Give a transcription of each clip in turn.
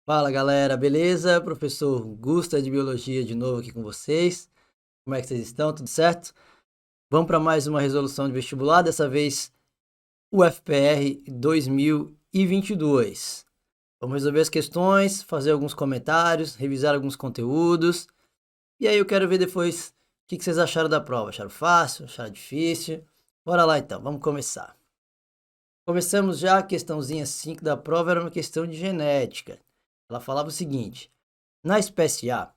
Fala galera, beleza? Professor Gusta de Biologia de novo aqui com vocês. Como é que vocês estão? Tudo certo? Vamos para mais uma resolução de vestibular, dessa vez o FPR 2022. Vamos resolver as questões, fazer alguns comentários, revisar alguns conteúdos. E aí eu quero ver depois o que vocês acharam da prova. Acharam fácil? Acharam difícil? Bora lá então, vamos começar. Começamos já a questãozinha 5 da prova, era uma questão de genética. Ela falava o seguinte: na espécie A,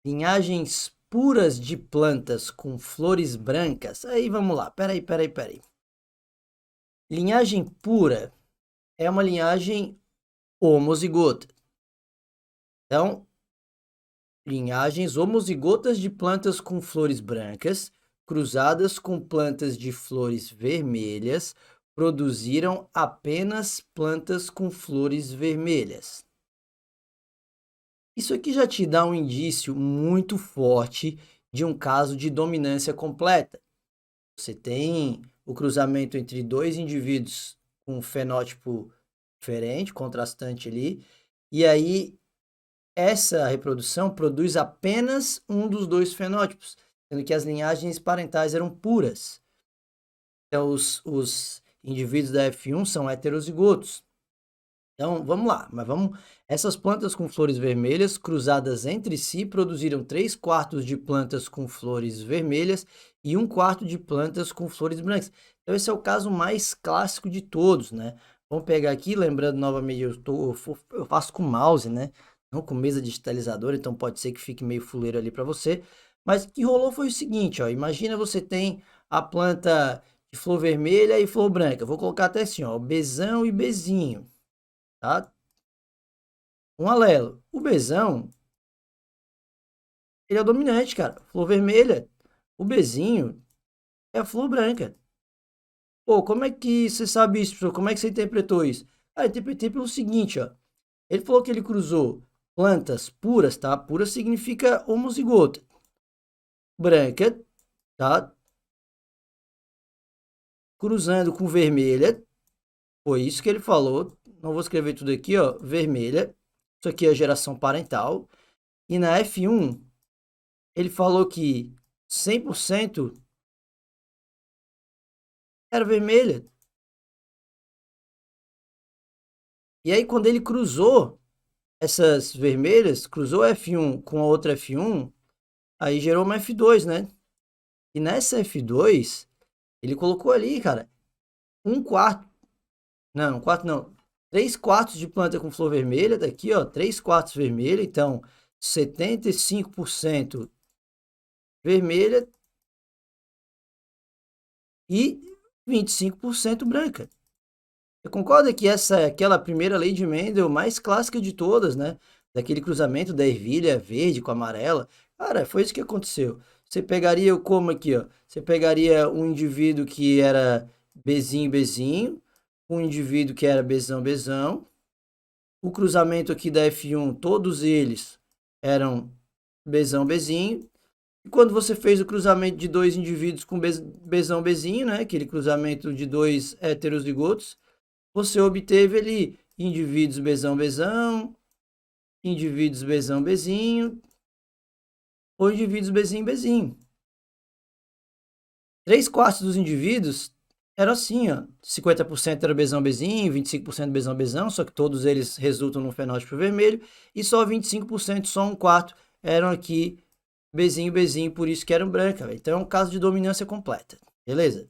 linhagens puras de plantas com flores brancas. Aí vamos lá, peraí. Linhagem pura é uma linhagem homozigota. Então, linhagens homozigotas de plantas com flores brancas, cruzadas com plantas de flores vermelhas, produziram apenas plantas com flores vermelhas. Isso aqui já te dá um indício muito forte de um caso de dominância completa. Você tem o cruzamento entre dois indivíduos com um fenótipo diferente, contrastante ali, e aí essa reprodução produz apenas um dos dois fenótipos, sendo que as linhagens parentais eram puras. Então, os indivíduos da F1 são heterozigotos. Então, vamos lá, essas plantas com flores vermelhas cruzadas entre si produziram 3/4 de plantas com flores vermelhas e 1/4 de plantas com flores brancas. Então, esse é o caso mais clássico de todos, né? Vamos pegar aqui, lembrando novamente, eu faço com mouse, né? Não com mesa digitalizadora, então pode ser que fique meio fuleiro ali para você. Mas o que rolou foi o seguinte, ó, imagina você tem a planta de flor vermelha e flor branca. Vou colocar até assim, ó, bezão e bezinho. Tá? Um alelo. O Bzão, ele é o dominante, cara. Flor vermelha. O Bzinho é a flor branca. Pô, como é que você sabe isso, professor? Como é que você interpretou isso? Ah, eu interpretei pelo seguinte, ó. Ele falou que ele cruzou plantas puras, tá? Pura significa homozigota. Branca, tá? Cruzando com vermelha. Foi isso que ele falou. Não vou escrever tudo aqui, ó. Vermelha. Isso aqui é a geração parental. E na F1, ele falou que 100% era vermelha. E aí, quando ele cruzou essas vermelhas, cruzou F1 com a outra F1, aí gerou uma F2, né? E nessa F2, ele colocou ali, cara, 1/4. Não, 1/4 não. 3/4 de planta com flor vermelha, daqui, ó, 3/4 vermelha, então 75% vermelha e 25% branca. Você concorda que essa é aquela primeira lei de Mendel mais clássica de todas, né? Daquele cruzamento da ervilha verde com amarela. Cara, foi isso que aconteceu. Você pegaria como aqui, ó? Você pegaria um indivíduo que era bezinho, bezinho, um indivíduo que era bezão, bezão. O cruzamento aqui da F1, todos eles eram bezão, bezinho. E quando você fez o cruzamento de dois indivíduos com bezão, bezinho, né? Aquele cruzamento de dois heterozigotos, você obteve ali indivíduos bezão, bezão, indivíduos bezão, bezinho, ou indivíduos bezinho, bezinho. 3/4 dos indivíduos eram assim, ó. 50% era bezão, bezinho, 25% bezão, bezão, só que todos eles resultam num fenótipo vermelho, e só 25%, só 1/4, eram aqui bezinho, bezinho, por isso que eram branca. Então é um caso de dominância completa, beleza?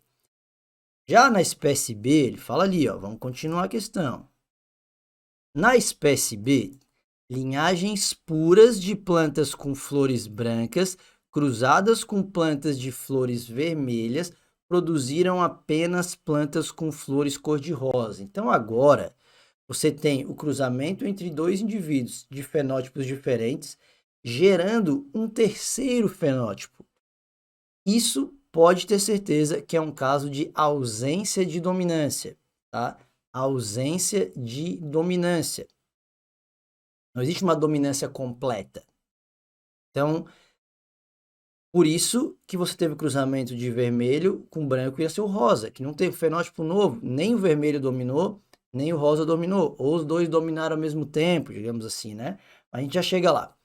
Já na espécie B, ele fala ali, ó, vamos continuar a questão. Na espécie B, linhagens puras de plantas com flores brancas, cruzadas com plantas de flores vermelhas, produziram apenas plantas com flores cor-de-rosa. Então, agora, você tem o cruzamento entre dois indivíduos de fenótipos diferentes, gerando um terceiro fenótipo. Isso pode ter certeza que é um caso de ausência de dominância, tá? Ausência de dominância. Não existe uma dominância completa. Então, por isso que você teve o cruzamento de vermelho com branco, ia ser o rosa, que não teve fenótipo novo, nem o vermelho dominou, nem o rosa dominou, ou os dois dominaram ao mesmo tempo, digamos assim, né? A gente já chega lá.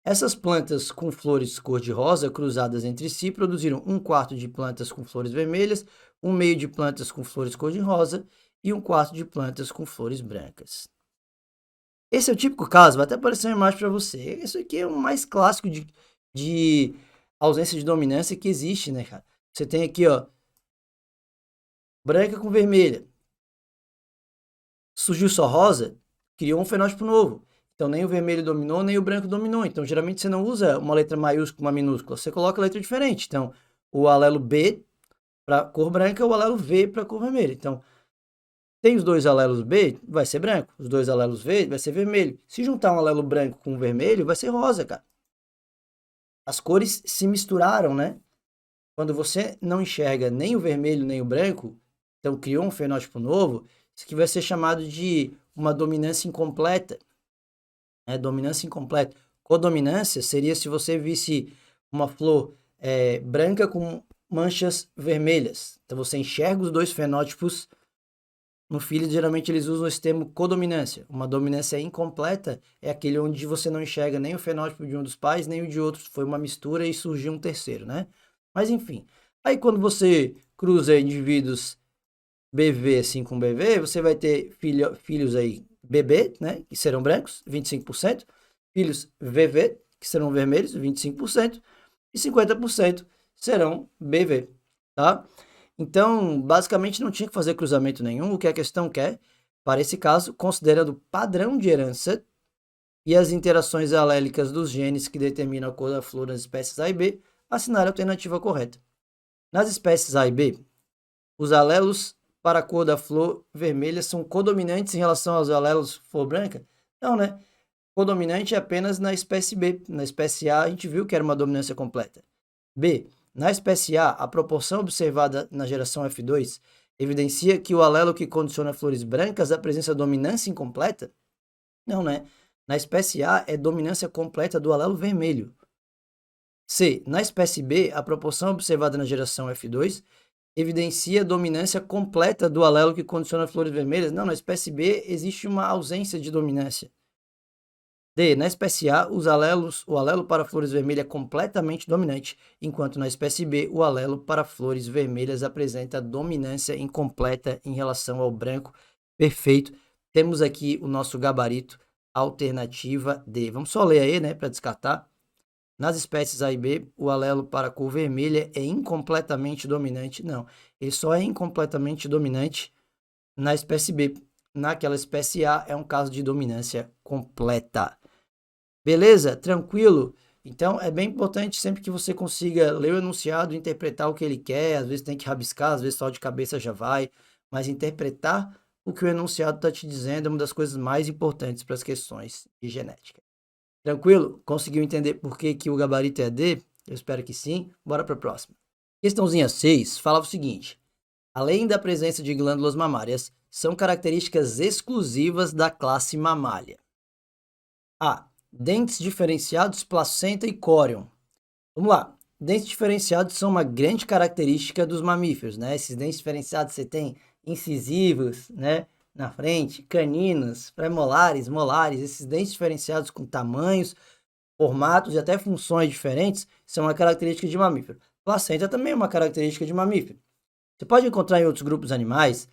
Essas plantas com flores cor-de-rosa cruzadas entre si produziram 1/4 de plantas com flores vermelhas, 1/2 de plantas com flores cor-de-rosa e 1/4 de plantas com flores brancas. Esse é o típico caso, vai até aparecer uma imagem para você. Isso aqui é o mais clássico de ausência de dominância que existe, né, cara? Você tem aqui, ó, branca com vermelha. Surgiu só rosa, criou um fenótipo novo. Então, nem o vermelho dominou, nem o branco dominou. Então, geralmente, você não usa uma letra maiúscula, uma minúscula. Você coloca letra diferente. Então, o alelo B para cor branca, o alelo V para cor vermelha. Então, tem os dois alelos B, vai ser branco. Os dois alelos V, vai ser vermelho. Se juntar um alelo branco com um vermelho, vai ser rosa, cara. As cores se misturaram, né? Quando você não enxerga nem o vermelho nem o branco, então criou um fenótipo novo, isso aqui vai ser chamado de uma dominância incompleta. Dominância incompleta. Codominância seria se você visse uma flor branca com manchas vermelhas. Então você enxerga os dois fenótipos. No filho, geralmente eles usam esse termo codominância. Uma dominância incompleta é aquele onde você não enxerga nem o fenótipo de um dos pais, nem o de outro. Foi uma mistura e surgiu um terceiro, né? Mas enfim. Aí quando você cruza indivíduos BV assim com BV, você vai ter filhos aí BB, né? Que serão brancos, 25%. Filhos VV, que serão vermelhos, 25%. E 50% serão BV, tá? Então, basicamente, não tinha que fazer cruzamento nenhum. O que a questão quer, para esse caso, considerando o padrão de herança e as interações alélicas dos genes que determinam a cor da flor nas espécies A e B, assinar a alternativa correta. Nas espécies A e B, os alelos para a cor da flor vermelha são codominantes em relação aos alelos flor branca? Não, né? Codominante é apenas na espécie B. Na espécie A, a gente viu que era uma dominância completa. B. Na espécie A, a proporção observada na geração F2 evidencia que o alelo que condiciona flores brancas apresenta dominância incompleta? Não, né? Na espécie A, é dominância completa do alelo vermelho. C. Na espécie B, a proporção observada na geração F2 evidencia dominância completa do alelo que condiciona flores vermelhas? Não, na espécie B existe uma ausência de dominância. D. Na espécie A, o alelo para flores vermelhas é completamente dominante, enquanto na espécie B, o alelo para flores vermelhas apresenta dominância incompleta em relação ao branco. Perfeito. Temos aqui o nosso gabarito, alternativa D. Vamos só ler aí, né, para descartar. Nas espécies A e B, o alelo para a cor vermelha é incompletamente dominante. Não, ele só é incompletamente dominante na espécie B. Naquela espécie A, é um caso de dominância completa. Beleza? Tranquilo? Então, é bem importante sempre que você consiga ler o enunciado, interpretar o que ele quer. Às vezes tem que rabiscar, às vezes só de cabeça já vai. Mas interpretar o que o enunciado está te dizendo é uma das coisas mais importantes para as questões de genética. Tranquilo? Conseguiu entender por que o gabarito é D? Eu espero que sim. Bora para a próxima. Questãozinha 6 fala o seguinte. Além da presença de glândulas mamárias, são características exclusivas da classe mamália. A. Dentes diferenciados, placenta e córion. Vamos lá. Dentes diferenciados são uma grande característica dos mamíferos, né? Esses dentes diferenciados você tem incisivos, né? Na frente, caninos, pré-molares, molares. Esses dentes diferenciados com tamanhos, formatos e até funções diferentes são uma característica de mamífero. Placenta também é uma característica de mamífero. Você pode encontrar em outros grupos animais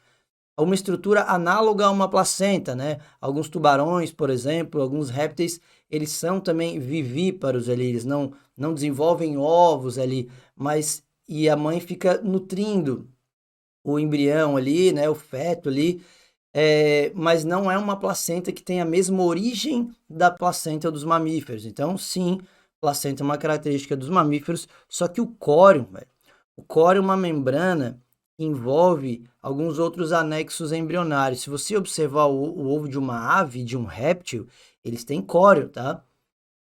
uma estrutura análoga a uma placenta, né? Alguns tubarões, por exemplo, alguns répteis, eles são também vivíparos ali, eles não desenvolvem ovos ali, e a mãe fica nutrindo o embrião ali, né? O feto ali, mas não é uma placenta que tem a mesma origem da placenta dos mamíferos. Então, sim, placenta é uma característica dos mamíferos, só que o córion, velho, o córion é uma membrana envolve alguns outros anexos embrionários. Se você observar o ovo de uma ave, de um réptil, eles têm córeo, tá?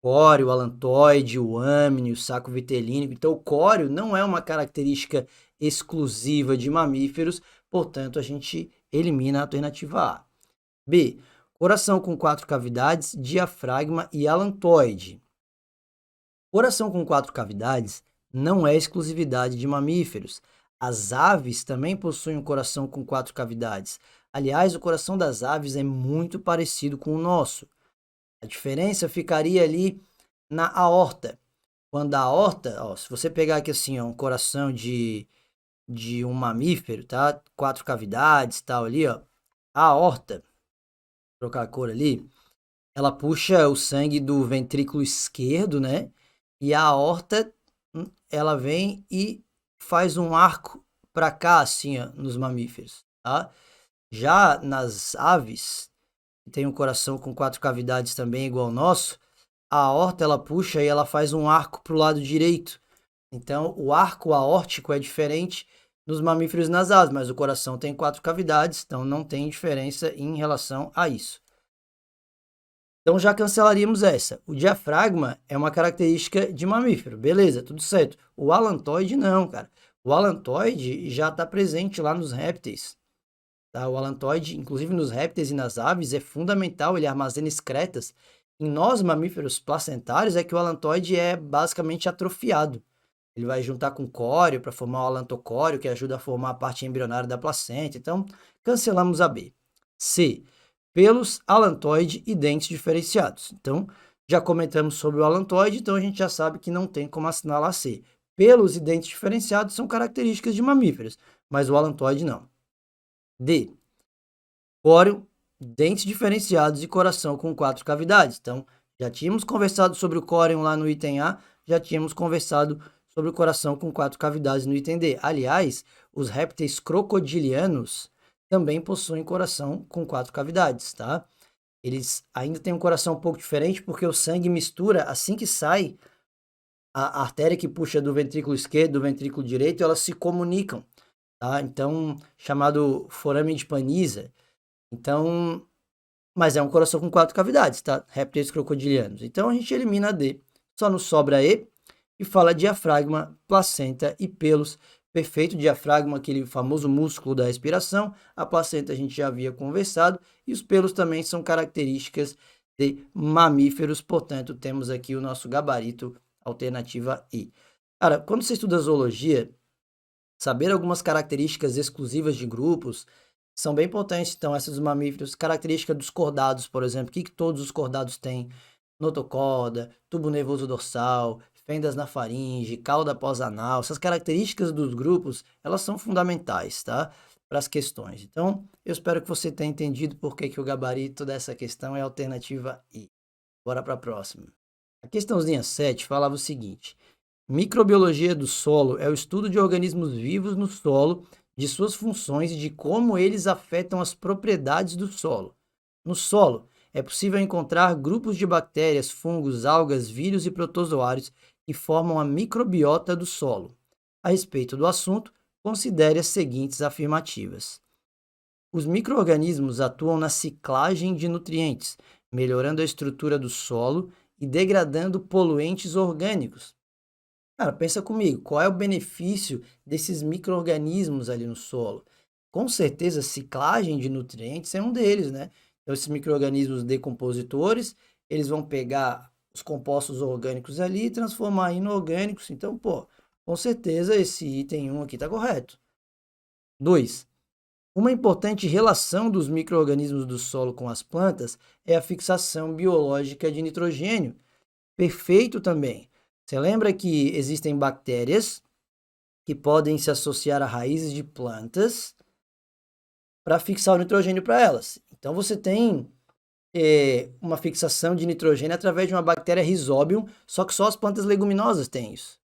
Córeo, alantoide, o âmine, o saco vitelínico. Então, o córeo não é uma característica exclusiva de mamíferos, portanto, a gente elimina a alternativa A. B. Coração com 4 cavidades, diafragma e alantoide. Coração com 4 cavidades não é exclusividade de mamíferos. As aves também possuem um coração com 4 cavidades. Aliás, o coração das aves é muito parecido com o nosso. A diferença ficaria ali na aorta. Quando a aorta, ó, se você pegar aqui assim, ó, um coração de um mamífero, tá? 4 cavidades, tal ali, ó. A aorta, vou trocar a cor ali, ela puxa o sangue do ventrículo esquerdo, né? E a aorta, ela vem e faz um arco para cá, assim, ó, nos mamíferos, tá? Já nas aves, que tem um coração com 4 cavidades também igual ao nosso, a aorta ela puxa e ela faz um arco para o lado direito. Então, o arco aórtico é diferente nos mamíferos e nas aves, mas o coração tem 4 cavidades, então não tem diferença em relação a isso. Então já cancelaríamos essa. O diafragma é uma característica de mamífero, beleza, tudo certo. O alantoide não, cara. O alantoide já está presente lá nos répteis. Tá? O alantoide, inclusive nos répteis e nas aves, é fundamental, ele armazena excretas. Em nós, mamíferos placentários, é que o alantoide é basicamente atrofiado. Ele vai juntar com córeo para formar o alantocóreo, que ajuda a formar a parte embrionária da placenta. Então, cancelamos a B. C. Pelos, alantoide e dentes diferenciados. Então, já comentamos sobre o alantoide, então a gente já sabe que não tem como assinalar C. Pelos e dentes diferenciados são características de mamíferos, mas o alantoide não. D. Córeo, dentes diferenciados e coração com 4 cavidades. Então, já tínhamos conversado sobre o córeo lá no item A, já tínhamos conversado sobre o coração com 4 cavidades no item D. Aliás, os répteis crocodilianos também possuem coração com 4 cavidades, tá? Eles ainda têm um coração um pouco diferente porque o sangue mistura assim que sai a artéria que puxa do ventrículo esquerdo, do ventrículo direito, elas se comunicam, tá? Então, chamado forame de Paniza. Então, mas é um coração com 4 cavidades, tá? Répteis crocodilianos. Então a gente elimina a D, só nos sobra E e fala diafragma, placenta e pelos. Perfeito, diafragma, aquele famoso músculo da respiração. A placenta a gente já havia conversado e os pelos também são características de mamíferos, portanto, temos aqui o nosso gabarito, alternativa I. Cara, quando você estuda zoologia, saber algumas características exclusivas de grupos são bem importantes. Então, essas dos mamíferos, característica dos cordados, por exemplo, o que todos os cordados têm? Notocorda, tubo nervoso dorsal, fendas na faringe, cauda pós-anal, essas características dos grupos, elas são fundamentais, tá? Para as questões. Então, eu espero que você tenha entendido por que o gabarito dessa questão é a alternativa I. Bora para a próxima. A questãozinha 7 falava o seguinte: microbiologia do solo é o estudo de organismos vivos no solo, de suas funções e de como eles afetam as propriedades do solo. No solo, é possível encontrar grupos de bactérias, fungos, algas, vírus e protozoários que formam a microbiota do solo. A respeito do assunto, considere as seguintes afirmativas. Os micro-organismos atuam na ciclagem de nutrientes, melhorando a estrutura do solo e degradando poluentes orgânicos. Cara, pensa comigo, qual é o benefício desses micro-organismos ali no solo? Com certeza, ciclagem de nutrientes é um deles, né? Então, esses micro-organismos decompositores, eles vão pegar os compostos orgânicos ali e transformar em inorgânicos. Então, pô, com certeza esse item 1 aqui está correto. 2. Uma importante relação dos micro-organismos do solo com as plantas é a fixação biológica de nitrogênio. Perfeito também. Você lembra que existem bactérias que podem se associar a raízes de plantas para fixar o nitrogênio para elas. Então você tem uma fixação de nitrogênio através de uma bactéria Rhizobium, só que só as plantas leguminosas têm isso.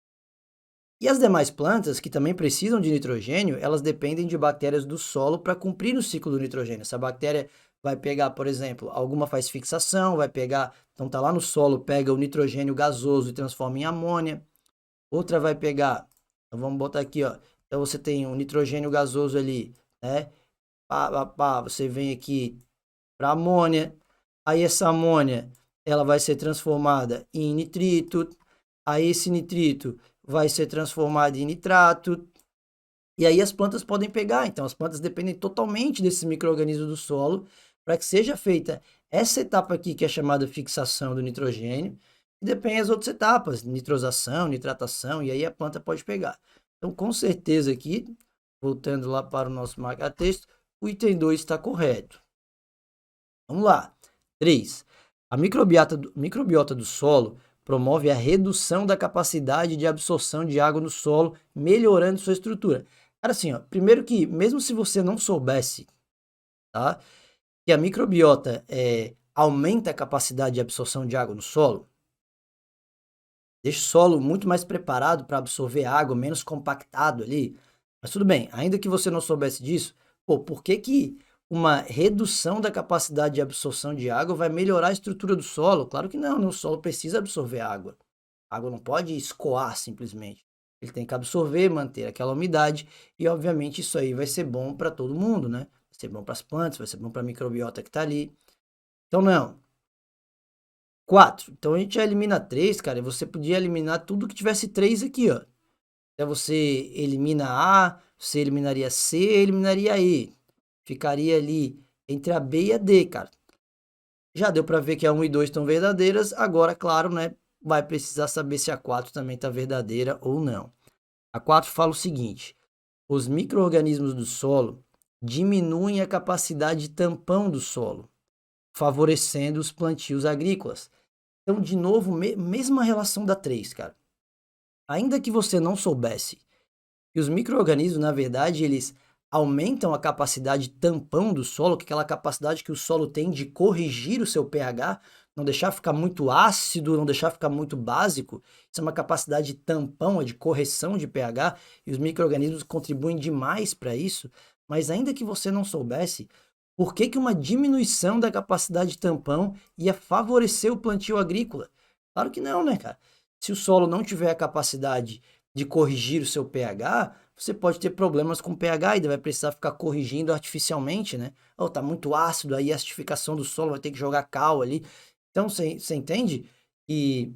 E as demais plantas, que também precisam de nitrogênio, elas dependem de bactérias do solo para cumprir o ciclo do nitrogênio. Essa bactéria vai pegar, por exemplo, alguma faz fixação, vai pegar, então tá lá no solo, pega o nitrogênio gasoso e transforma em amônia. Outra vai pegar, então vamos botar aqui, ó. Então você tem um nitrogênio gasoso ali, né? Você vem aqui para amônia. Aí essa amônia, ela vai ser transformada em nitrito. Aí esse nitrito vai ser transformado em nitrato. E aí as plantas podem pegar. Então as plantas dependem totalmente desses micro-organismos do solo para que seja feita essa etapa aqui, que é chamada fixação do nitrogênio, e depende das outras etapas, nitrosação, nitratação, e aí a planta pode pegar. Então, com certeza aqui, voltando lá para o nosso marca-texto, o item 2 está correto. Vamos lá. 3. A microbiota do solo promove a redução da capacidade de absorção de água no solo, melhorando sua estrutura. Cara, assim, ó, primeiro que, mesmo se você não soubesse, tá, que a microbiota aumenta a capacidade de absorção de água no solo, deixa o solo muito mais preparado para absorver água, menos compactado ali. Mas tudo bem, ainda que você não soubesse disso, pô, por que que uma redução da capacidade de absorção de água vai melhorar a estrutura do solo? Claro que não, né? O solo precisa absorver água. A água não pode escoar simplesmente. Ele tem que absorver, manter aquela umidade e, obviamente, isso aí vai ser bom para todo mundo, né? Vai ser bom para as plantas, vai ser bom para a microbiota que está ali. Então, não. 4. Então, a gente já elimina 3, cara, e você podia eliminar tudo que tivesse 3 aqui, ó. Então, você elimina A, você eliminaria C, eliminaria E. Ficaria ali entre a B e a D, cara. Já deu para ver que a 1 e 2 estão verdadeiras, agora, claro, né, vai precisar saber se a 4 também está verdadeira ou não. A 4 fala o seguinte: os micro-organismos do solo diminuem a capacidade de tampão do solo, favorecendo os plantios agrícolas. Então, de novo, mesma relação da 3, cara. Ainda que você não soubesse que os micro-organismos, na verdade, eles aumentam a capacidade tampão do solo, que é aquela capacidade que o solo tem de corrigir o seu pH, não deixar ficar muito ácido, não deixar ficar muito básico. Isso é uma capacidade de tampão, de correção de pH, e os micro-organismos contribuem demais para isso. Mas ainda que você não soubesse, por que que uma diminuição da capacidade de tampão ia favorecer o plantio agrícola? Claro que não, né, cara? Se o solo não tiver a capacidade de corrigir o seu pH, você pode ter problemas com pH e vai precisar ficar corrigindo artificialmente, né? Ou tá muito ácido, aí a acidificação do solo vai ter que jogar cal ali. Então, você entende que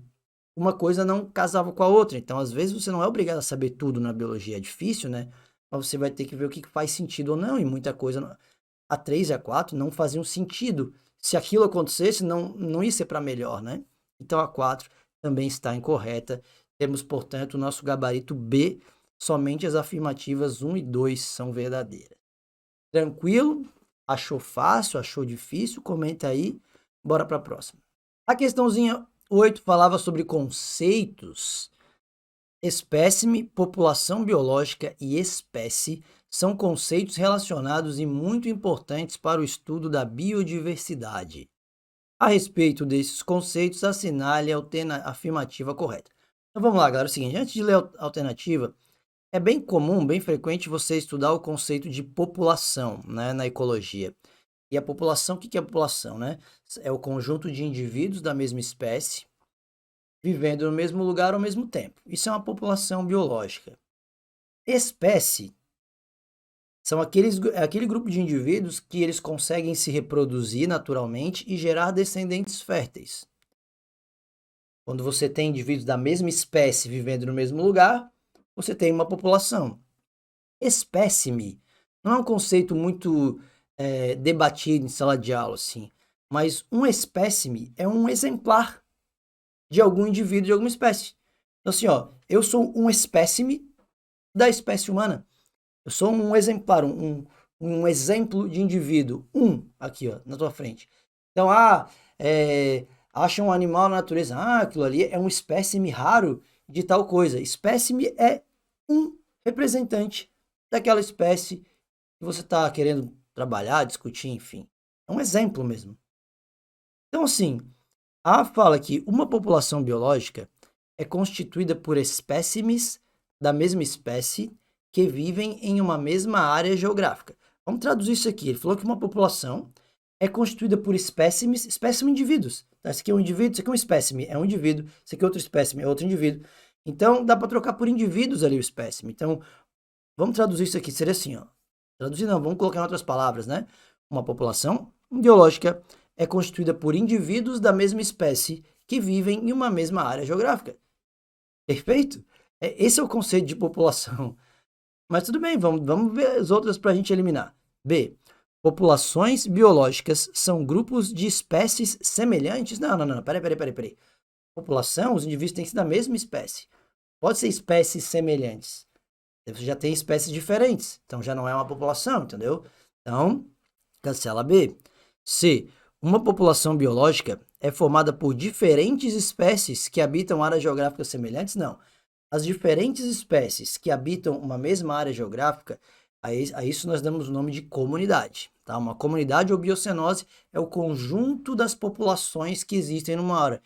uma coisa não casava com a outra. Então, às vezes, você não é obrigado a saber tudo na biologia. É difícil, né? Mas você vai ter que ver o que faz sentido ou não. E muita coisa, a 3 e a 4 não faziam sentido. Se aquilo acontecesse, não ia ser para melhor, né? Então, a 4 também está incorreta. Temos, portanto, o nosso gabarito B, somente as afirmativas 1 e 2 são verdadeiras. Tranquilo? Achou fácil? Achou difícil? Comenta aí. Bora para a próxima. A questãozinha 8 falava sobre conceitos. Espécime, população biológica e espécie são conceitos relacionados e muito importantes para o estudo da biodiversidade. A respeito desses conceitos, assinale a afirmativa correta. Então vamos lá, galera. É o seguinte, antes de ler a alternativa, é bem comum, bem frequente você estudar o conceito de população, né, na ecologia. E a população, o que é a população, né? É o conjunto de indivíduos da mesma espécie vivendo no mesmo lugar ao mesmo tempo. Isso é uma população biológica. Espécie são aquele grupo de indivíduos que eles conseguem se reproduzir naturalmente e gerar descendentes férteis. Quando você tem indivíduos da mesma espécie vivendo no mesmo lugar, você tem uma população. Espécime não é um conceito muito debatido em sala de aula, assim, mas um espécime é um exemplar de algum indivíduo de alguma espécie. Então, assim, ó, eu sou um espécime da espécie humana. Eu sou um exemplar, um exemplo de indivíduo. Aqui, ó, na tua frente. Então, acha um animal na natureza. Aquilo ali é um espécime raro de tal coisa. Espécime é um representante daquela espécie que você está querendo trabalhar, discutir, enfim. É um exemplo mesmo. Então, assim, a fala que uma população biológica é constituída por espécimes da mesma espécie que vivem em uma mesma área geográfica. Vamos traduzir isso aqui. Ele falou que uma população é constituída por espécimes indivíduos. Tá? Esse aqui é um indivíduo, esse aqui é um espécime, é um indivíduo, esse aqui é outro espécime, é outro indivíduo. Então, dá para trocar por indivíduos ali o espécime. Então, vamos traduzir isso aqui, seria assim, ó. Traduzir não, vamos colocar em outras palavras, né? Uma população biológica é constituída por indivíduos da mesma espécie que vivem em uma mesma área geográfica. Perfeito? Esse é o conceito de população. Mas tudo bem, vamos ver as outras para a gente eliminar. B. Populações biológicas são grupos de espécies semelhantes? Não. Peraí. População, os indivíduos têm que ser da mesma espécie. Pode ser espécies semelhantes. Você já tem espécies diferentes, então já não é uma população, entendeu? Então, cancela B. C. Uma população biológica é formada por diferentes espécies que habitam áreas geográficas semelhantes? Não. As diferentes espécies que habitam uma mesma área geográfica, a isso nós damos o nome de comunidade. Tá? Uma comunidade ou biocenose é o conjunto das populações que existem numa área.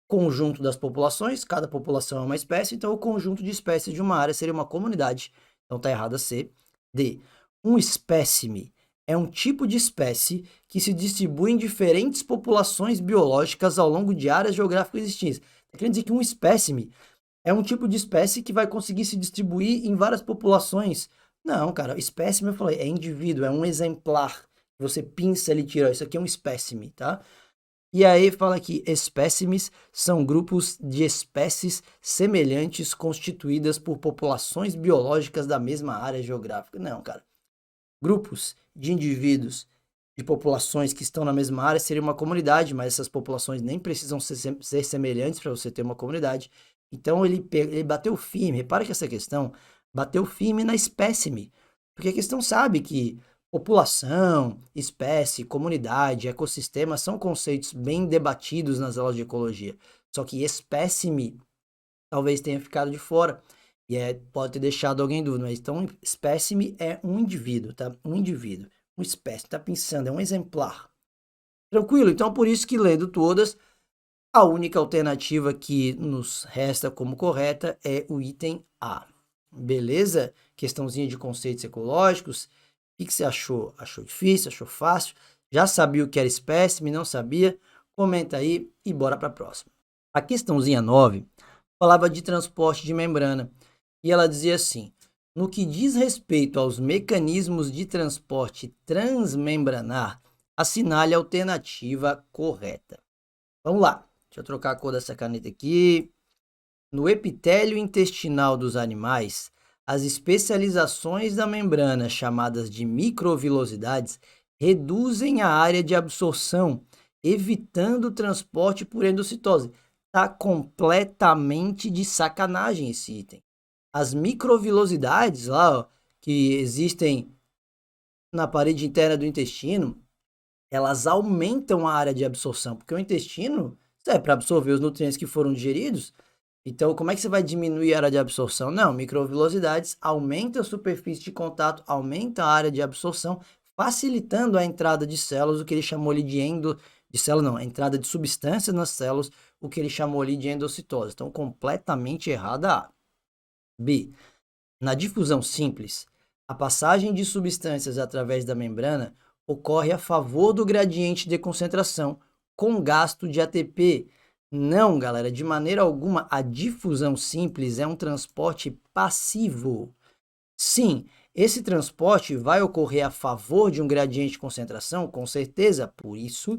Conjunto das populações, cada população é uma espécie, então o conjunto de espécies de uma área seria uma comunidade. Então tá errado a C. D. Um espécime é um tipo de espécie que se distribui em diferentes populações biológicas ao longo de áreas geográficas distintas. Tá querendo dizer que um espécime é um tipo de espécie que vai conseguir se distribuir em várias populações. Não, cara, espécime, eu falei, é indivíduo, é um exemplar. Você pinça ele e tira, isso aqui é um espécime, tá? E aí fala que espécimes são grupos de espécies semelhantes constituídas por populações biológicas da mesma área geográfica. Não, cara. Grupos de indivíduos, de populações que estão na mesma área seria uma comunidade, mas essas populações nem precisam ser semelhantes para você ter uma comunidade. Então ele bateu firme, repara que essa questão bateu firme na espécime, porque a questão sabe que população, espécie, comunidade, ecossistema são conceitos bem debatidos nas aulas de ecologia. Só que espécime talvez tenha ficado de fora e pode ter deixado alguém em dúvida. Mas então, espécime é um indivíduo, tá? Um indivíduo, uma espécie, tá pensando, é um exemplar. Tranquilo? Então, por isso que lendo todas, a única alternativa que nos resta como correta é o item A. Beleza? Questãozinha de conceitos ecológicos. O que você achou? Achou difícil? Achou fácil? Já sabia o que era espécime? Não sabia? Comenta aí e bora para a próxima. A questãozinha 9 falava de transporte de membrana e ela dizia assim: no que diz respeito aos mecanismos de transporte transmembranar, assinale a alternativa correta. Vamos lá, deixa eu trocar a cor dessa caneta aqui. No epitélio intestinal dos animais, as especializações da membrana, chamadas de microvilosidades, reduzem a área de absorção, evitando o transporte por endocitose. Tá completamente de sacanagem esse item. As microvilosidades lá, ó, que existem na parede interna do intestino, elas aumentam a área de absorção, porque o intestino é para absorver os nutrientes que foram digeridos. Então, como é que você vai diminuir a área de absorção? Não, microvilosidades aumenta a superfície de contato, aumenta a área de absorção, facilitando a entrada de células, o que ele chamou ali de célula não, a entrada de substâncias nas células, o que ele chamou ali de endocitose. Então, completamente errada a. B. Na difusão simples, a passagem de substâncias através da membrana ocorre a favor do gradiente de concentração, com gasto de ATP. Não, galera, de maneira alguma a difusão simples é um transporte passivo. Sim, esse transporte vai ocorrer a favor de um gradiente de concentração, com certeza, por isso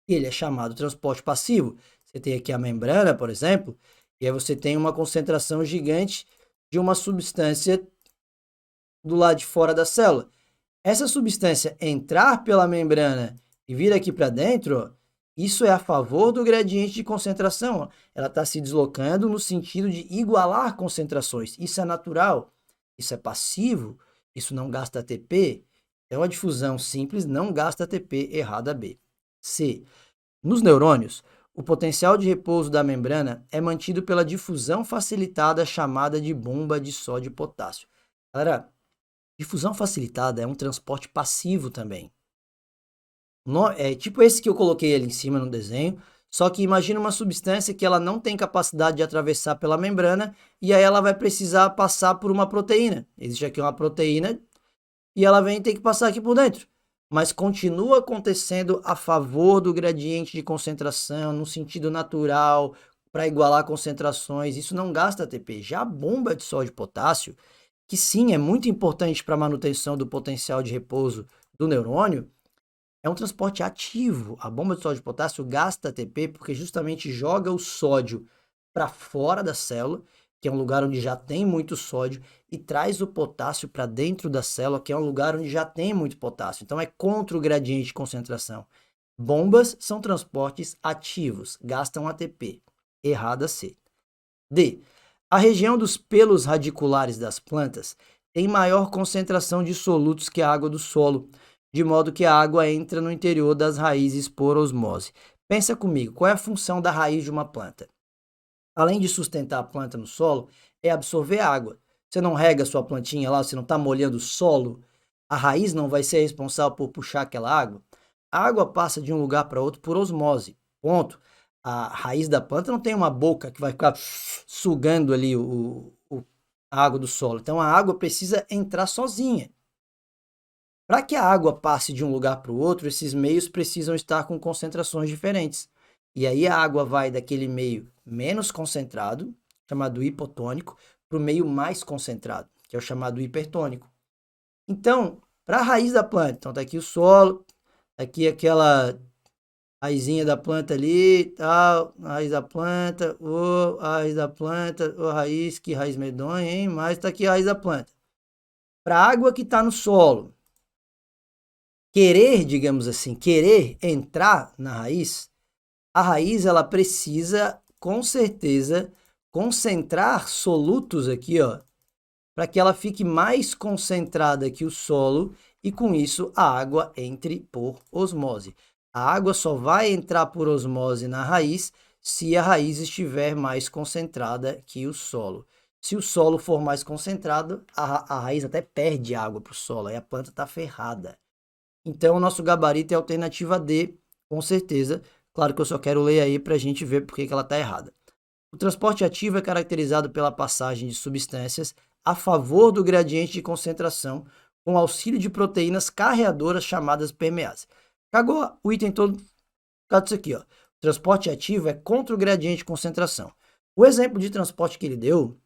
ele é chamado transporte passivo. Você tem aqui a membrana, por exemplo, e aí você tem uma concentração gigante de uma substância do lado de fora da célula. Essa substância entrar pela membrana e vir aqui para dentro, ó, isso é a favor do gradiente de concentração. Ó. Ela está se deslocando no sentido de igualar concentrações. Isso é natural, isso é passivo, isso não gasta ATP. Então, a difusão simples não gasta ATP, errada B. C. Nos neurônios, o potencial de repouso da membrana é mantido pela difusão facilitada chamada de bomba de sódio e potássio. Galera, difusão facilitada é um transporte passivo também. É tipo esse que eu coloquei ali em cima no desenho, só que imagina uma substância que ela não tem capacidade de atravessar pela membrana e aí ela vai precisar passar por uma proteína. Existe aqui uma proteína e ela vem ter que passar aqui por dentro. Mas continua acontecendo a favor do gradiente de concentração, no sentido natural, para igualar concentrações. Isso não gasta ATP. Já a bomba de sódio e potássio, que sim, é muito importante para a manutenção do potencial de repouso do neurônio, é um transporte ativo. A bomba de sódio e potássio gasta ATP porque justamente joga o sódio para fora da célula, que é um lugar onde já tem muito sódio, e traz o potássio para dentro da célula, que é um lugar onde já tem muito potássio. Então é contra o gradiente de concentração. Bombas são transportes ativos, gastam ATP. Errada C. D. A região dos pelos radiculares das plantas tem maior concentração de solutos que a água do solo, de modo que a água entra no interior das raízes por osmose. Pensa comigo, qual é a função da raiz de uma planta? Além de sustentar a planta no solo, é absorver água. Você não rega sua plantinha lá, você não está molhando o solo, a raiz não vai ser responsável por puxar aquela água. A água passa de um lugar para outro por osmose. Ponto. A raiz da planta não tem uma boca que vai ficar sugando ali a água do solo. Então a água precisa entrar sozinha. Para que a água passe de um lugar para o outro, esses meios precisam estar com concentrações diferentes. E aí a água vai daquele meio menos concentrado, chamado hipotônico, para o meio mais concentrado, que é o chamado hipertônico. Então, para a raiz da planta, então tá aqui o solo, tá aqui aquela raizinha da planta ali, tal, a raiz da planta, a raiz da planta, raiz, que raiz medonha, hein? Mas tá aqui a raiz da planta. Para a água que está no solo, querer, digamos assim, querer entrar na raiz, a raiz ela precisa, com certeza, concentrar solutos aqui, ó, para que ela fique mais concentrada que o solo e com isso a água entre por osmose. A água só vai entrar por osmose na raiz se a raiz estiver mais concentrada que o solo. Se o solo for mais concentrado, a raiz até perde água para o solo, aí a planta está ferrada. Então, o nosso gabarito é a alternativa D, com certeza. Claro que eu só quero ler aí para a gente ver por que ela está errada. O transporte ativo é caracterizado pela passagem de substâncias a favor do gradiente de concentração, com auxílio de proteínas carreadoras chamadas permeases. Cagou o item todo por causa disso aqui, ó. O transporte ativo é contra o gradiente de concentração. O exemplo de transporte que ele deu,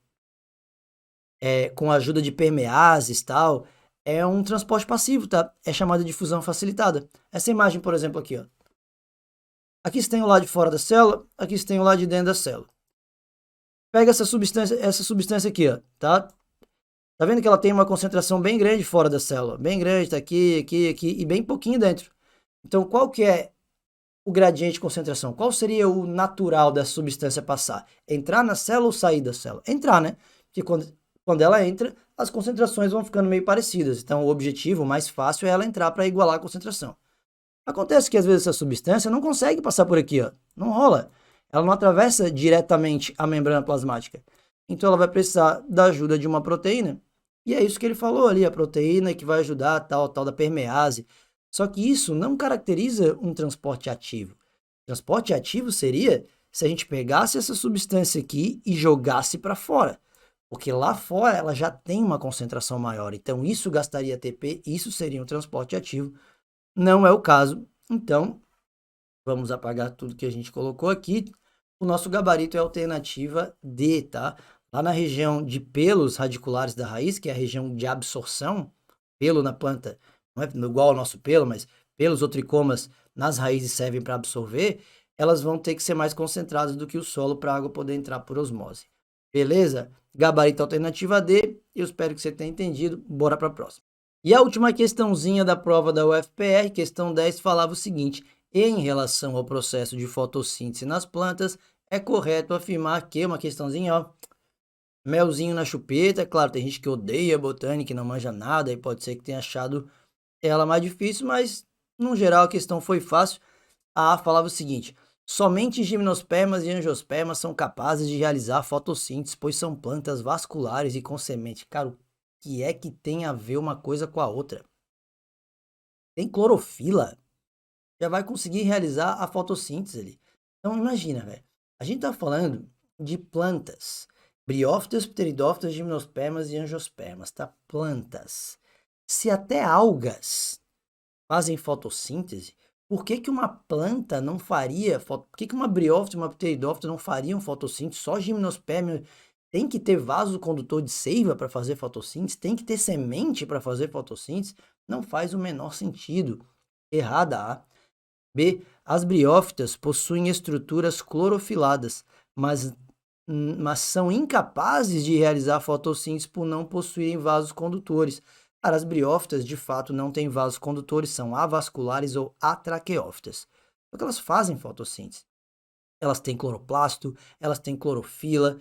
com a ajuda de permeases e tal, é um transporte passivo, tá? É chamado de difusão facilitada. Essa imagem, por exemplo, aqui, ó. Aqui você tem o lado de fora da célula, aqui você tem o lado de dentro da célula. Pega essa substância aqui, ó, tá? Tá vendo que ela tem uma concentração bem grande fora da célula? Bem grande, tá aqui, aqui, aqui e bem pouquinho dentro. Então, qual que é o gradiente de concentração? Qual seria o natural dessa substância passar? Entrar na célula ou sair da célula? Entrar, né? Porque quando ela entra, as concentrações vão ficando meio parecidas. Então, o objetivo mais fácil é ela entrar para igualar a concentração. Acontece que às vezes essa substância não consegue passar por aqui, ó. Não rola. Ela não atravessa diretamente a membrana plasmática. Então ela vai precisar da ajuda de uma proteína. E é isso que ele falou ali, a proteína que vai ajudar a tal da permease. Só que isso não caracteriza um transporte ativo. Transporte ativo seria se a gente pegasse essa substância aqui e jogasse para fora. Porque lá fora ela já tem uma concentração maior. Então isso gastaria ATP, isso seria um transporte ativo. Não é o caso. Então, vamos apagar tudo que a gente colocou aqui. O nosso gabarito é a alternativa D, tá? Lá na região de pelos radiculares da raiz, que é a região de absorção, pelo na planta, não é igual ao nosso pelo, mas pelos ou tricomas nas raízes servem para absorver, elas vão ter que ser mais concentradas do que o solo para a água poder entrar por osmose. Beleza? Gabarito alternativa D, eu espero que você tenha entendido. Bora para a próxima. E a última questãozinha da prova da UFPR, questão 10, falava o seguinte: em relação ao processo de fotossíntese nas plantas, é correto afirmar que, uma questãozinha, ó, melzinho na chupeta. Claro, tem gente que odeia botânica e não manja nada, e pode ser que tenha achado ela mais difícil, mas, no geral, a questão foi fácil. A falava o seguinte: somente gimnospermas e angiospermas são capazes de realizar fotossíntese, pois são plantas vasculares e com semente. Cara, o que é que tem a ver uma coisa com a outra? Tem clorofila, já vai conseguir realizar a fotossíntese ali. Então imagina, velho. A gente tá falando de plantas. Briófitas, pteridófitas, gimnospermas e angiospermas, tá? Plantas. Se até algas fazem fotossíntese, por que que uma planta não faria, por que que uma briófita e uma pteridófita não fariam fotossíntese? Só gimnosperma tem que ter vaso condutor de seiva para fazer fotossíntese, tem que ter semente para fazer fotossíntese, não faz o menor sentido. Errada A. B. As briófitas possuem estruturas clorofiladas, mas são incapazes de realizar fotossíntese por não possuírem vasos condutores. Cara, as briófitas, de fato, não têm vasos condutores, são avasculares ou atraqueófitas. Só que elas fazem fotossíntese. Elas têm cloroplasto, elas têm clorofila.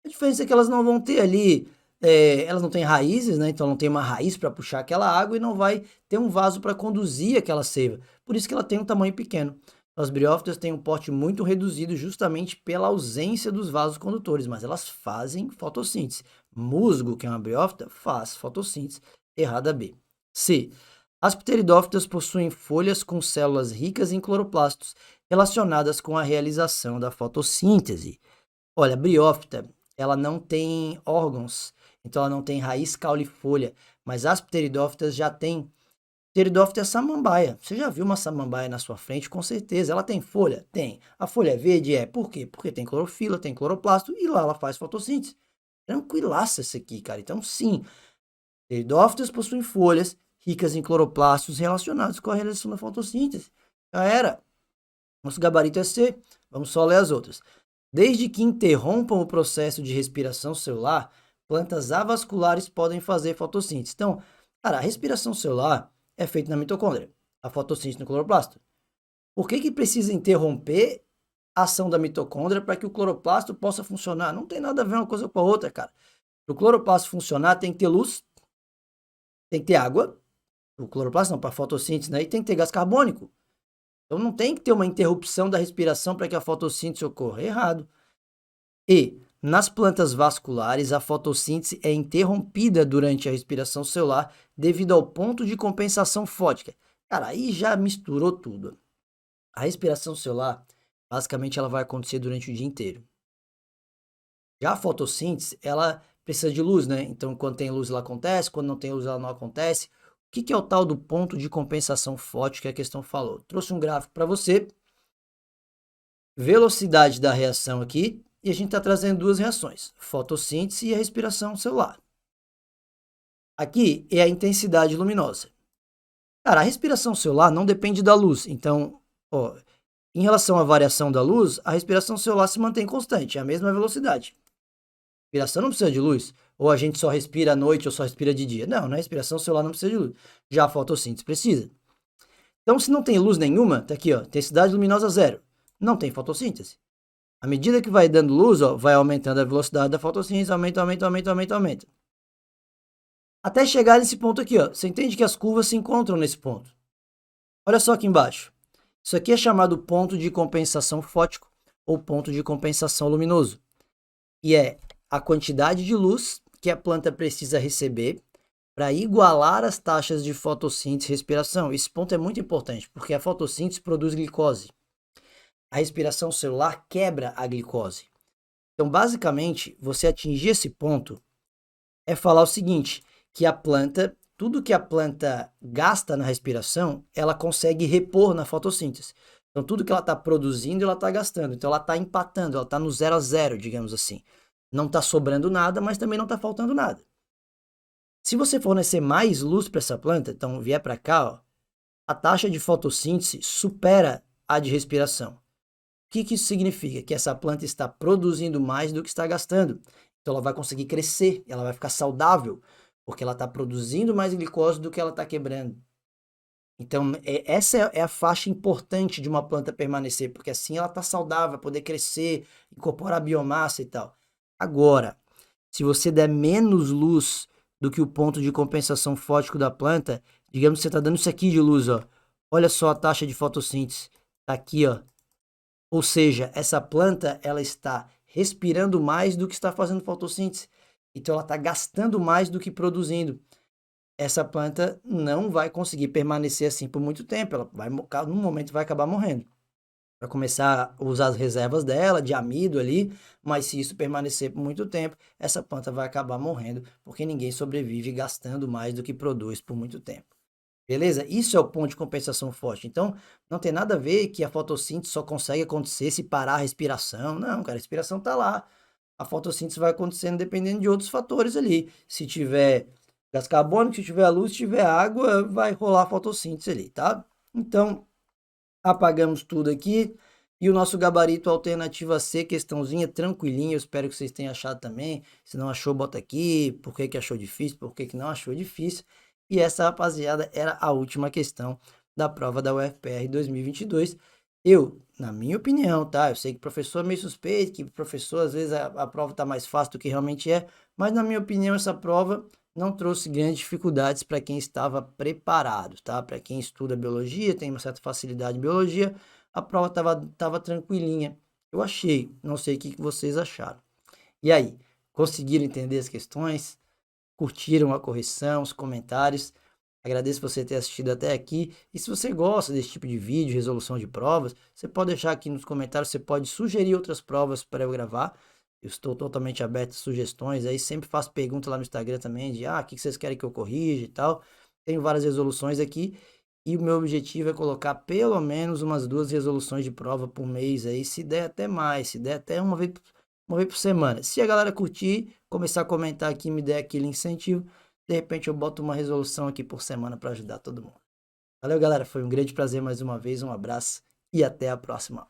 A diferença é que elas não vão ter ali elas não têm raízes, né? Então não tem uma raiz para puxar aquela água e não vai ter um vaso para conduzir aquela seiva. Por isso que ela tem um tamanho pequeno. As briófitas têm um porte muito reduzido justamente pela ausência dos vasos condutores, mas elas fazem fotossíntese. Musgo, que é uma briófita, faz fotossíntese. Errada B. C. As pteridófitas possuem folhas com células ricas em cloroplastos, relacionadas com a realização da fotossíntese. Olha, a briófita, ela não tem órgãos, então ela não tem raiz, caule e folha, mas as pteridófitas já têm. Pteridófita é samambaia. Você já viu uma samambaia na sua frente? Com certeza. Ela tem folha? Tem. A folha é verde? É. Por quê? Porque tem clorofila, tem cloroplasto e lá ela faz fotossíntese. Tranquilaça essa aqui, cara. Então, sim, pteridófitas possuem folhas ricas em cloroplastos relacionados com a realização da fotossíntese. Já era. Nosso gabarito é C. Vamos só ler as outras. Desde que interrompam o processo de respiração celular, plantas avasculares podem fazer fotossíntese. Então, cara, a respiração celular é feita na mitocôndria, a fotossíntese no cloroplasto. Por que precisa interromper a ação da mitocôndria para que o cloroplasto possa funcionar? Não tem nada a ver uma coisa com a outra, cara. Para o cloroplasto funcionar, tem que ter luz, tem que ter água. O cloroplasto não, para fotossíntese, né? E tem que ter gás carbônico. Então não tem que ter uma interrupção da respiração para que a fotossíntese ocorra. Errado. E, nas plantas vasculares, a fotossíntese é interrompida durante a respiração celular devido ao ponto de compensação fótica. Cara, aí já misturou tudo. A respiração celular, basicamente, ela vai acontecer durante o dia inteiro. Já a fotossíntese, ela precisa de luz, né? Então, quando tem luz, ela acontece, quando não tem luz, ela não acontece. O que é o tal do ponto de compensação fótica que a questão falou? Trouxe um gráfico para você. Velocidade da reação aqui, e a gente está trazendo duas reações, fotossíntese e a respiração celular. Aqui é a intensidade luminosa. Cara, a respiração celular não depende da luz, então, ó, em relação à variação da luz, a respiração celular se mantém constante, é a mesma velocidade. A respiração não precisa de luz, ou a gente só respira à noite ou só respira de dia. Não, a respiração celular não precisa de luz, já a fotossíntese precisa. Então, se não tem luz nenhuma, tá aqui, ó, intensidade luminosa zero, não tem fotossíntese. À medida que vai dando luz, ó, vai aumentando a velocidade da fotossíntese, aumenta. Até chegar nesse ponto aqui, ó. Você entende que as curvas se encontram nesse ponto. Olha só aqui embaixo. Isso aqui é chamado ponto de compensação fótico ou ponto de compensação luminoso. E é a quantidade de luz que a planta precisa receber para igualar as taxas de fotossíntese e respiração. Esse ponto é muito importante, porque a fotossíntese produz glicose. A respiração celular quebra a glicose. Então, basicamente, você atingir esse ponto é falar o seguinte, que a planta, tudo que a planta gasta na respiração, ela consegue repor na fotossíntese. Então, tudo que ela está produzindo, ela está gastando. Então, ela está empatando, ela está no 0 a 0, digamos assim. Não está sobrando nada, mas também não está faltando nada. Se você fornecer mais luz para essa planta, então vier para cá, ó, a taxa de fotossíntese supera a de respiração. O que isso significa? Que essa planta está produzindo mais do que está gastando. Então ela vai conseguir crescer, ela vai ficar saudável, porque ela está produzindo mais glicose do que ela está quebrando. Então essa é a faixa importante de uma planta permanecer, porque assim ela está saudável, vai poder crescer, incorporar biomassa e tal. Agora, se você der menos luz do que o ponto de compensação fótico da planta, digamos que você está dando isso aqui de luz, ó. Olha só a taxa de fotossíntese, tá aqui, ó. Ou seja, essa planta ela está respirando mais do que está fazendo fotossíntese. Então ela está gastando mais do que produzindo. Essa planta não vai conseguir permanecer assim por muito tempo. Ela vai, num momento, vai acabar morrendo. Vai começar a usar as reservas dela, de amido ali, mas se isso permanecer por muito tempo, essa planta vai acabar morrendo, porque ninguém sobrevive gastando mais do que produz por muito tempo. Beleza? Isso é o ponto de compensação forte. Então, não tem nada a ver que a fotossíntese só consegue acontecer se parar a respiração. Não, cara, a respiração tá lá. A fotossíntese vai acontecendo dependendo de outros fatores ali. Se tiver gás carbônico, se tiver luz, se tiver água, vai rolar a fotossíntese ali, tá? Então, apagamos tudo aqui. E o nosso gabarito alternativa C, questãozinha tranquilinha, eu espero que vocês tenham achado também. Se não achou, bota aqui. Por que achou difícil? Por que não achou difícil? E essa, rapaziada, era a última questão da prova da UFPR 2022. Na minha opinião, tá? Eu sei que professor é meio suspeito, que professor às vezes a prova tá mais fácil do que realmente é, mas na minha opinião essa prova não trouxe grandes dificuldades para quem estava preparado, tá? Para quem estuda biologia, tem uma certa facilidade em biologia, a prova tava tranquilinha. Eu achei, não sei o que vocês acharam. E aí, conseguiram entender as questões? Curtiram a correção, os comentários? Agradeço você ter assistido até aqui. E se você gosta desse tipo de vídeo, resolução de provas, você pode deixar aqui nos comentários, você pode sugerir outras provas para eu gravar. Eu estou totalmente aberto a sugestões. Aí sempre faço pergunta lá no Instagram também de o que vocês querem que eu corrija e tal. Tenho várias resoluções aqui. E o meu objetivo é colocar pelo menos umas 2 resoluções de prova por mês aí, se der até mais, se der até uma vez por semana. Se a galera curtir, começar a comentar aqui, me der aquele incentivo, de repente eu boto uma resolução aqui por semana para ajudar todo mundo. Valeu, galera. Foi um grande prazer mais uma vez. Um abraço e até a próxima.